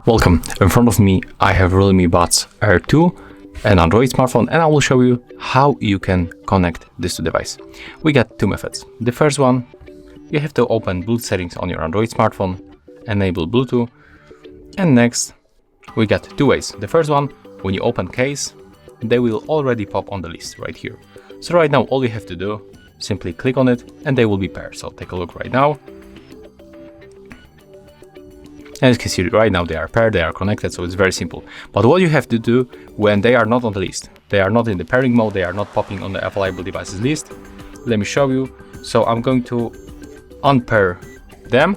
Welcome. In front of me I have Realme Buds Air 2, an Android smartphone, and I will show you how you can connect this to device. We got two methods. The first one, you have to open Bluetooth settings on your Android smartphone, enable Bluetooth, and next we got two ways. The first one, when you open case, they will already pop on the list right here. So right now all you have to do, simply click on it and they will be paired. So take a look right now. As you can see right now they are paired, they are connected, so it's very simple. But what you have to do when they are not on the list, they are not in the pairing mode, they are not popping on the available devices list, let me show you. So I'm going to unpair them,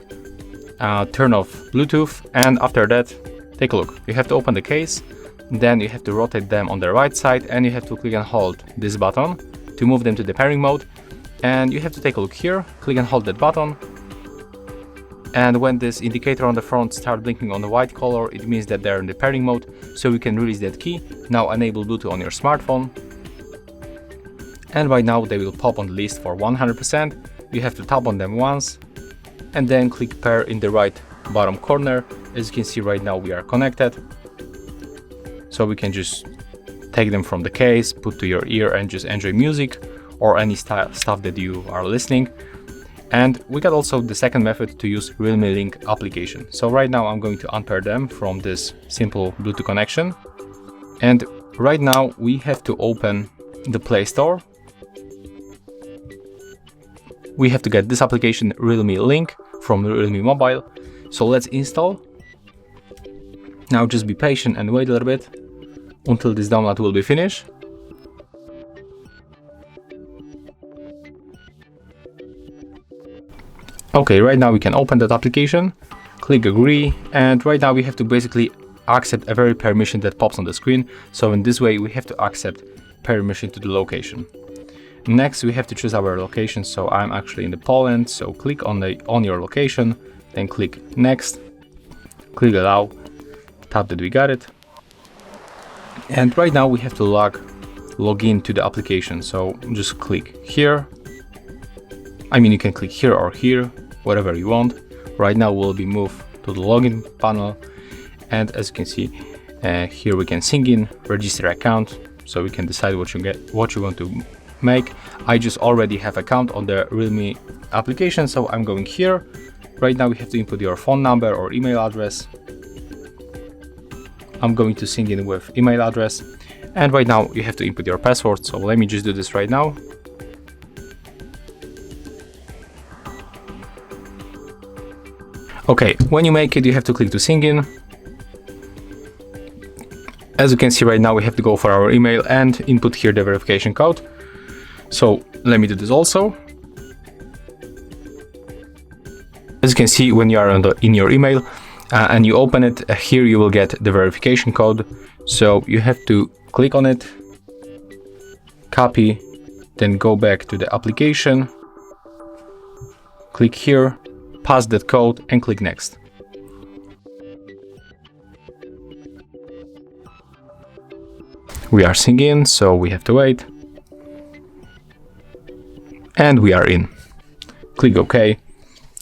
turn off Bluetooth, and after that, take a look. You have to open the case, then you have to rotate them on the right side, and you have to click and hold this button to move them to the pairing mode. And you have to take a look here, click and hold that button. And when this indicator on the front starts blinking on the white color, it means that they're in the pairing mode, so we can release that key. Now enable Bluetooth on your smartphone. And right now they will pop on the list for 100%. You have to tap on them once and then click pair in the right bottom corner. As you can see right now we are connected. So we can just take them from the case, put to your ear and just enjoy music or any stuff that you are listening. And we got also the second method to use Realme Link application. So right now I'm going to unpair them from this simple Bluetooth connection. And right now we have to open the Play Store. We have to get this application Realme Link from Realme Mobile. So let's install. Now just be patient and wait a little bit until this download will be finished. Okay, right now we can open that application, click agree, and right now we have to basically accept every permission that pops on the screen. So in this way we have to accept permission to the location. Next we have to choose our location, so I'm actually in the Poland, so click on your location, then click next, click allow, tap that we got it. And right now we have to log in to the application, so just click here. I mean, you can click here or here, whatever you want. Right now we'll be moved to the login panel, and as you can see here we can sign in, register account, so we can decide what you want to make. I just already have account on the Realme application, so I'm going here. Right now we have to input your phone number or email address. I'm going to sign in with email address, and right now you have to input your password, so let me just do this right now. Okay, when you make it, you have to click to sign in. As you can see right now, we have to go for our email and input here the verification code. So let me do this also. As you can see, when you are in your email and you open it, here you will get the verification code. So you have to click on it, copy, then go back to the application, click here, paste that code and click next. We are synced in, so we have to wait. And we are in. Click OK.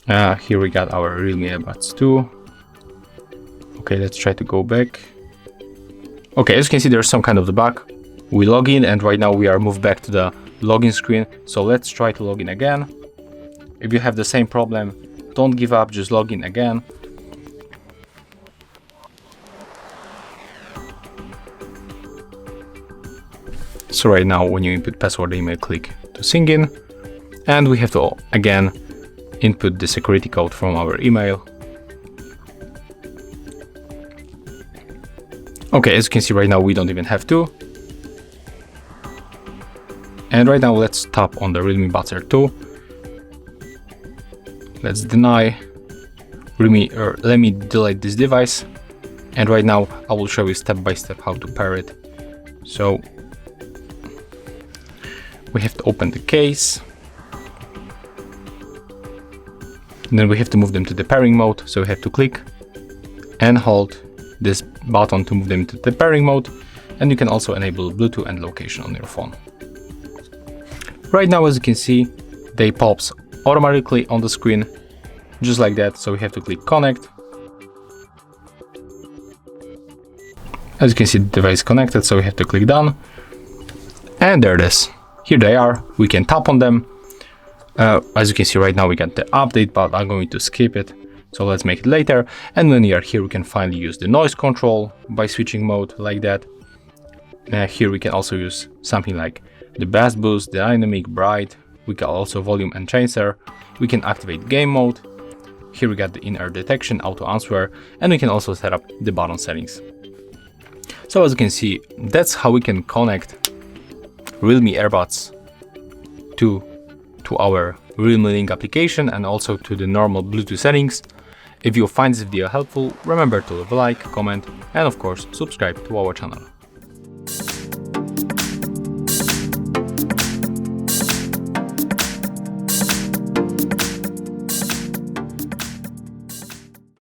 Here we got our Realme Earbuds 2. Okay, let's try to go back. Okay, as you can see, there's some kind of the bug. We log in and right now we are moved back to the login screen. So let's try to log in again. If you have the same problem, don't give up, just log in again. So right now when you input password email, click to sign in, and we have to again input the security code from our email. Okay, as you can see right now we don't even have to. And right now let's tap on the Realme Buds Air 2. Let's deny let me delete this device, and right now I will show you step by step how to pair it. So we have to open the case, and then we have to move them to the pairing mode, so we have to click and hold this button to move them to the pairing mode, and you can also enable Bluetooth and location on your phone. Right now, as you can see, they pops automatically on the screen, just like that. So we have to click connect. As you can see, the device is connected, so we have to click done. And there it is. Here they are. We can tap on them. As you can see right now, we got the update, but I'm going to skip it. So let's make it later. And when we are here, we can finally use the noise control by switching mode like that. Here we can also use something like the bass boost, the dynamic, bright. We can also volume and changer. We can activate game mode. Here we got the in-ear detection, auto answer, and we can also set up the button settings. So as you can see, that's how we can connect Realme Earbuds to our Realme Link application and also to the normal Bluetooth settings. If you find this video helpful, remember to leave a like, comment, and of course subscribe to our channel.